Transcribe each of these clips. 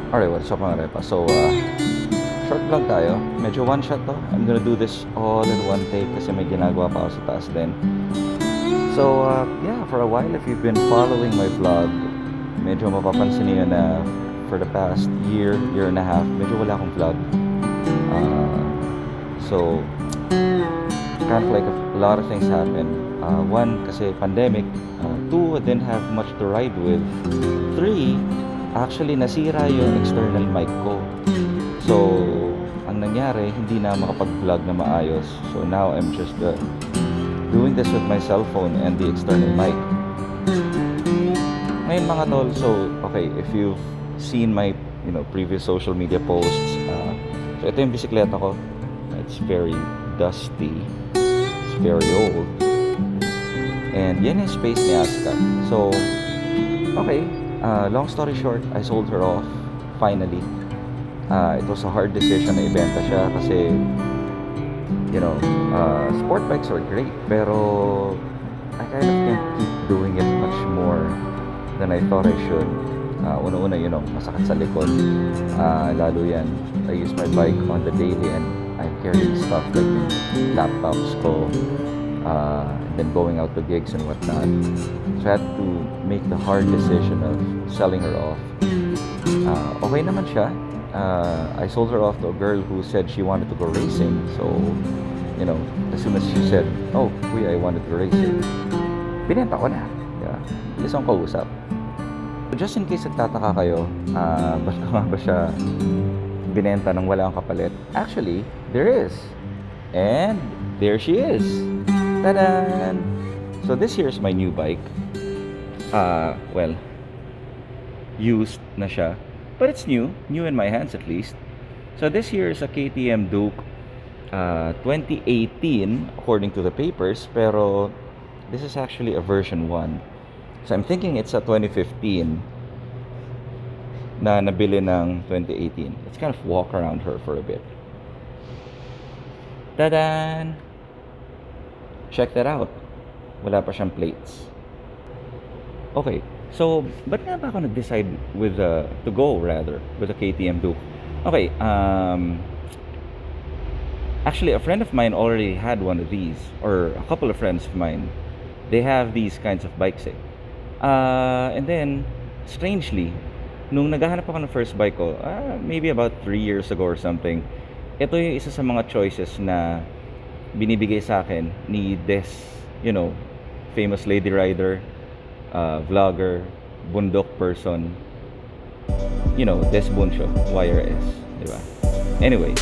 Alright, what's up mga repa? Short vlog tayo. Medyo one shot to. I'm gonna do this all in one take kasi may ginagawa pa ako sa taas din. Yeah, for a while, if you've been following my vlog, medyo mapapansin niyo na for the past year and a half, medyo wala akong vlog. Uh, so, kind of like a lot of things happened. One, kasi pandemic. Two, I didn't have much to ride with. Three, actually nasira yung external mic ko. So, ang nangyari, hindi na makapag-vlog na maayos. So now I'm just doing this with my cell phone and the external mic. Ngayon mga tol, so okay, if you've seen my previous social media posts, so ito yung bisikleta ko. It's very dusty. It's very old. And yan yung space ni Asuka. So, okay, long story short, I sold her off finally. It was a hard decision na ibenta siya kasi sport bikes are great, pero I kind of can't keep doing it much more than I thought I should. Una-una, masakit sa likod. Lalo yan, I use my bike on the daily and I'm carrying stuff like laptops ko, and then going out to gigs and whatnot. So I had to make the hard decision of selling her off. Okay naman siya. I sold her off to a girl who said she wanted to go racing. So, as soon as she said, "Oh, kuya, I wanted to race it," binenta ko na. Yeah. Bilis akong kausap. So just in case nagtataka kayo, ba't ko nga ba siya binenta nang wala akong kapalit? Actually, there is. And there she is. Ta-da! So this here's my new bike. Well, used na siya. But it's new in my hands at least. So this here is a KTM Duke 2018 according to the papers, pero this is actually a version 1. So I'm thinking it's a 2015 na nabili ng 2018. Let's kind of walk around her for a bit. Ta-da! Check that out. Wala pa siyang plates. Okay. So, ba't nga ba ako nag-decide to go rather with a KTM Duke? Okay, actually a friend of mine already had one of these, or a couple of friends of mine. They have these kinds of bikes. And then, strangely, nung naghahanap ako ng first bike ko, maybe about 3 years ago or something, ito yung isa sa mga choices na binibigay sa akin ni Des, famous lady rider, vlogger, bundok person, Des Buncho, YRS, di ba? Anyway,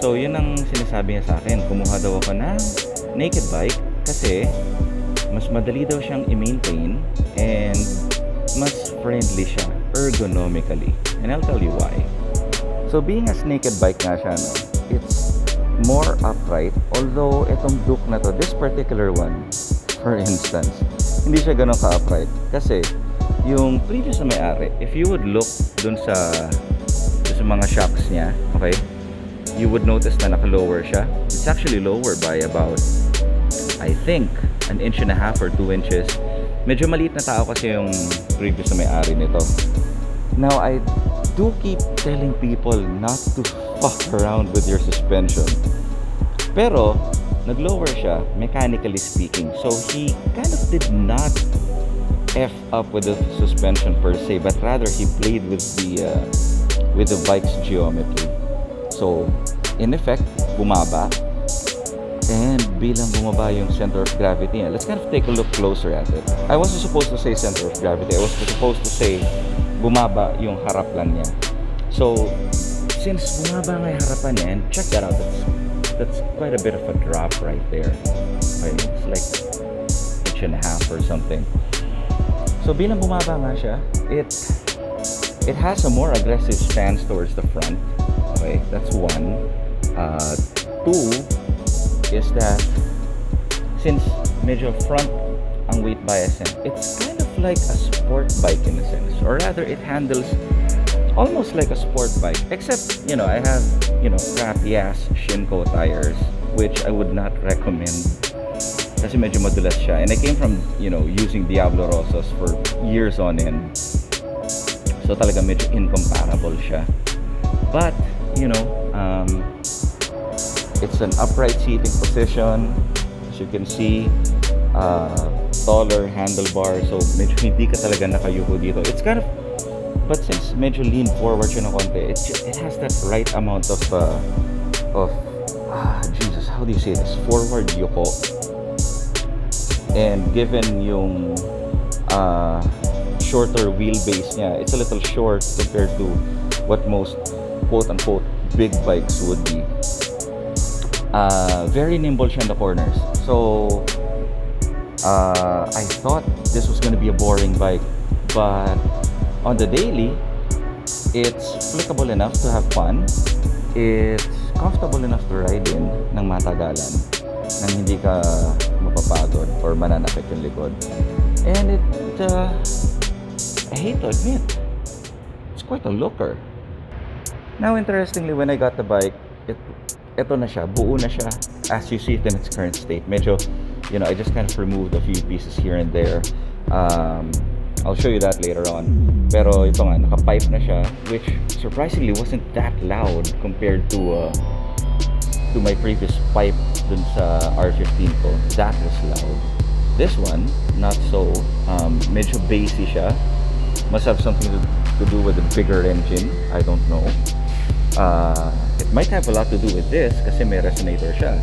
so yun ang sinasabi niya sa akin. Kumuha daw ako ng naked bike kasi mas madali daw siyang i-maintain and mas friendly siya ergonomically. And I'll tell you why. So being a naked bike nga siya, it's more upright. Although itong Duke na to, this particular one, for instance, hindi siya ganun ka-upright. Kasi, yung previous na may-ari, if you would look dun sa mga shocks niya, okay, you would notice na naka-lower siya. It's actually lower by about, I think, 1.5 inches or 2 inches. Medyo maliit na tao kasi yung previous na may-ari nito. Now, I do keep telling people not to fuck around with your suspension. Pero, nag-lower siya, mechanically speaking. So, he kind of did not F up with the suspension per se, but rather he played with the bike's geometry. So, in effect, bumaba. And bilang bumaba yung center of gravity niya, let's kind of take a look closer at it. I wasn't supposed to say center of gravity. I was supposed to say bumaba yung harap lang niya. So, since bumaba nga yung harapan niya, and check that out, that's quite a bit of a drop right there. Okay, it's like 1.5 inches or something. So bilang bumaba nga siya, it has a more aggressive stance towards the front. Okay, that's one. Two is that since medyo front ang weight bias, it's kind of like a sport bike in a sense, or rather it handles almost like a sport bike, except I have crappy ass Shinko tires, which I would not recommend kasi medyo madulas siya, and I came from using Diablo Rosas for years on end. So talaga medyo incomparable siya. But, you know, it's an upright seating position. As you can see, taller handlebar. So medyo hindi ka talaga nakayuko dito. It's kind of, but since medyo lean forward siya ng konti, it has that right amount of Jesus, how do you say this? Forward yuko. And given yung shorter wheelbase niya, it's a little short compared to what most quote-unquote big bikes would be. Very nimble siya in the corners. So, I thought this was gonna be a boring bike, but on the daily, it's flickable enough to have fun. It's comfortable enough to ride in ng matagalan nang hindi ka mapapagod or mananakit yung likod. And I hate to admit, it's quite a looker. Now, interestingly, when I got the bike, ito na siya, buo na siya as you see it in its current state. Medyo, you know, I just kind of removed a few pieces here and there. I'll show you that later on. Pero ito nga, naka-pipe na siya, which surprisingly wasn't that loud compared to my previous pipe dun sa R15 ko. That was loud. This one, not so. Medyo bassy siya. Must have something to do with the bigger engine. I don't know. It might have a lot to do with this kasi may resonator siya.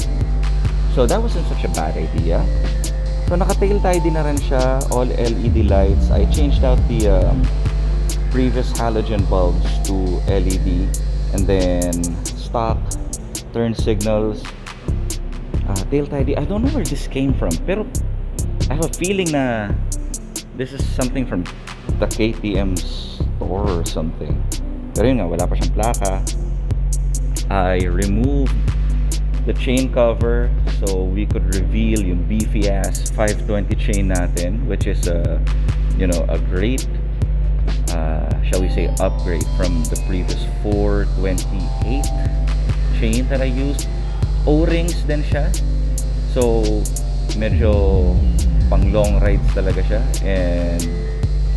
So that wasn't such a bad idea. So naka-tail tie din na rin siya, all LED lights. I changed out the previous halogen bulbs to LED, and then stock turn signals. Tail tie, I don't know where this came from, pero I have a feeling na this is something from the KTM store or something. Pero yun nga, wala pa siyang plaka. I removed the chain cover so we could reveal yung beefy ass 520 chain natin, which is a great shall we say upgrade from the previous 428 chain that I used. O-rings din siya, so medyo pang long rides talaga siya, and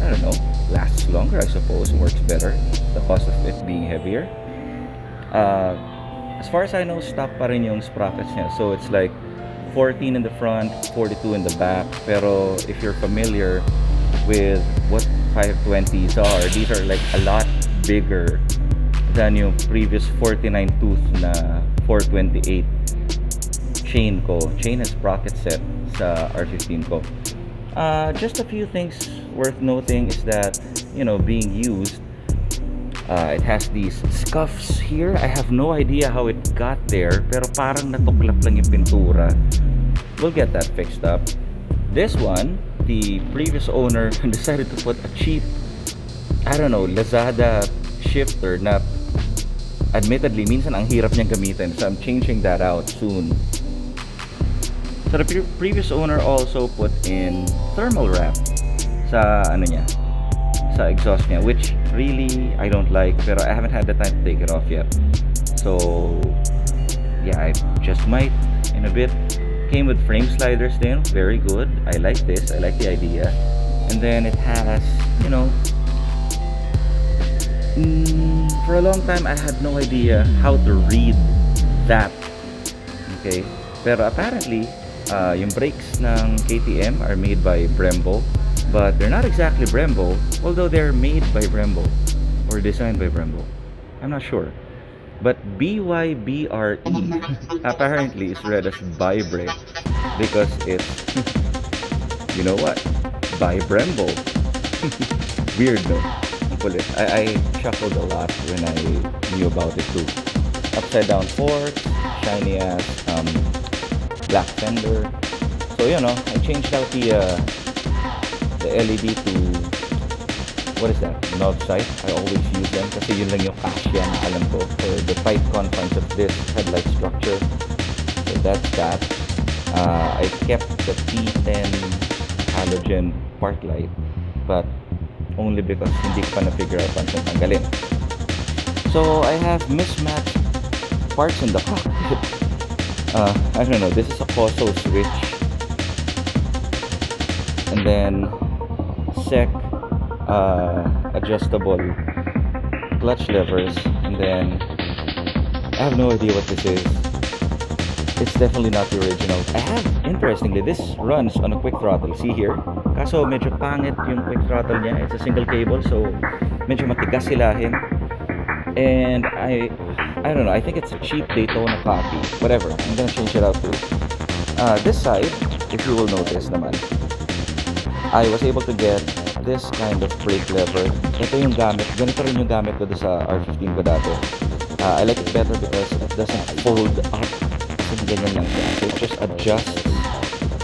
I don't know, lasts longer, I suppose, works better, the cost of it being heavier. As far as I know, stock pa rin yung sprockets niya. So it's like 14 in the front, 42 in the back. Pero if you're familiar with what 520s are, these are like a lot bigger than yung previous 49 tooth na 428 chain and sprocket set sa R15 ko. Just a few things worth noting is that, being used, it has these scuffs here. I have no idea how it got there, pero parang natuklap lang yung pintura. We'll get that fixed up. This one, the previous owner decided to put a cheap, Lazada shifter na admittedly minsan ang hirap niyang gamitin, so I'm changing that out soon. So the previous owner also put in thermal wrap sa sa exhaust niya, which really I don't like, pero I haven't had the time to take it off yet. So yeah, I just might in a bit. Came with frame sliders then, very good. I like this, I like the idea. And then it has, for a long time I had no idea how to read that. Okay, pero apparently yung brakes ng KTM are made by Brembo, but they're not exactly Brembo, although they're made by Brembo or designed by Brembo. I'm not sure. But BYBRE apparently is read as Bybre because it's, you know what? By Brembo. Weird though. I chuckled a lot when I knew about it too. Upside down forks, shiny ass black fender. So I changed out the LED to, what is that? Knob sight. I always use them kasi yun lang yung kasya na alam ko for the tight confines of this headlight structure. So that's that. I kept the T10 halogen part light, but only because hindi ko pa na-figure out paano tanggalin. So I have mismatched parts in the cockpit. I don't know, this is a COSO switch, and then SEC adjustable clutch levers, and then I have no idea what this is. It's definitely not the original. I have, interestingly, this runs on a quick throttle. See here? Kaso medyo pangit yung quick throttle niya. It's a single cable, so medyo matigas hilahin. And I don't know, I think it's a cheap Daytona copy. Whatever, I'm gonna change it out too. This side, if you will notice naman, I was able to get this kind of brake lever. Ito yung gamit, ganito rin yung gamit ko sa R15 ko dati. I like it better because it doesn't fold up. Kasi ganyan lang siya. So it just adjusts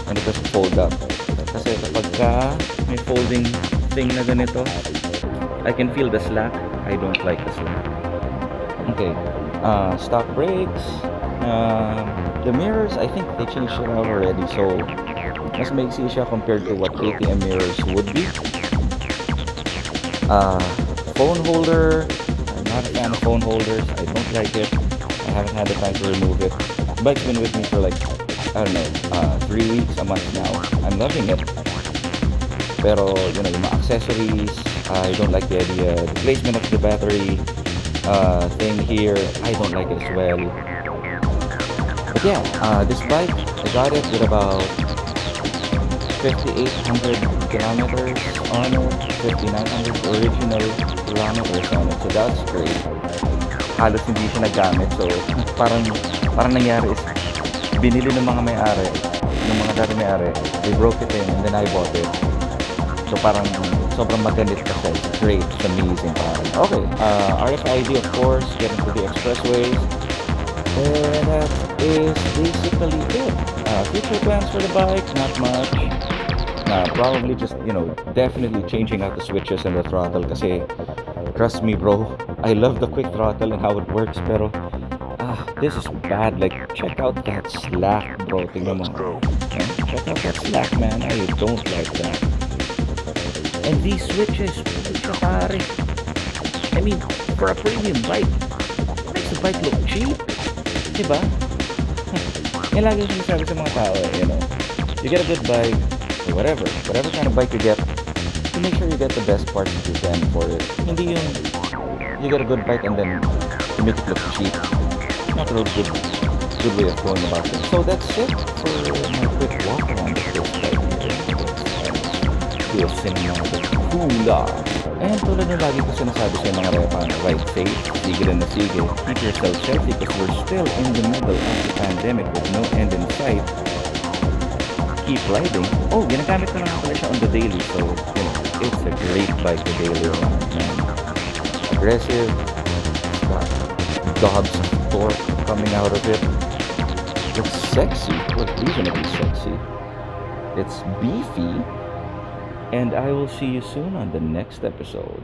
and it doesn't fold up. Kasi kapag may folding thing na ganito, I can feel the slack. I don't like the slack. Okay, stock brakes. The mirrors, I think they changed it out already. So mas maiksi siya compared to what KTM mirrors would be. Phone holder. I'm not a fan of phone holders. I don't like it. I haven't had the time to remove it. The bike's been with me for like, I don't know, 3 weeks, a month now. I'm loving it. Pero, you know, yung mga accessories, I don't like the idea. The placement of the battery thing here, I don't like it as well. But yeah, this bike, I got it with about 5,800 kilometers on it, 5,900 original kilometers on it. So that's great. Halos hindi siya nagamit. So parang nangyari is binili ng mga may-ari, ng mga dati may-ari, they broke it in and then I bought it. So parang sobrang maganit ka siya. It's great. It's amazing. Parang. Okay. RFID, of course. Getting to the expressways. And that is basically it. Future plans for the bike, not much. Probably just, you know, definitely changing out the switches and the throttle. Kasi, trust me bro, I love the quick throttle and how it works. Pero, this is bad. Like, check out that slack, bro. Tingnan mo. Check out that slack, man. I don't like that. And these switches, pare. I mean, for a premium bike, it makes the bike look cheap. Diba? Yan lagi yung sinasabi sa mga tao, you know. You get a good bike, or whatever kind of bike you get, you make sure you get the best parts that you can for it. Hindi yung, you get a good bike and then you make it look cheap. Not a real good way of going about it. So that's it for my quick walk around this bike here. Feel cinematic hula. And tulad ng lagi ko sinasabi sa mga repa, ride safe, sigil na sigil, keep yourself healthy because we're still in the middle of the pandemic with no end in sight. Keep riding. Oh, ginagamit ko na nga pala siya on the daily, so you know, it's a great bike to daily ride, man. Aggressive, got gobs of torque coming out of it. It's sexy, well, reasonably sexy. It's beefy. And I will see you soon on the next episode.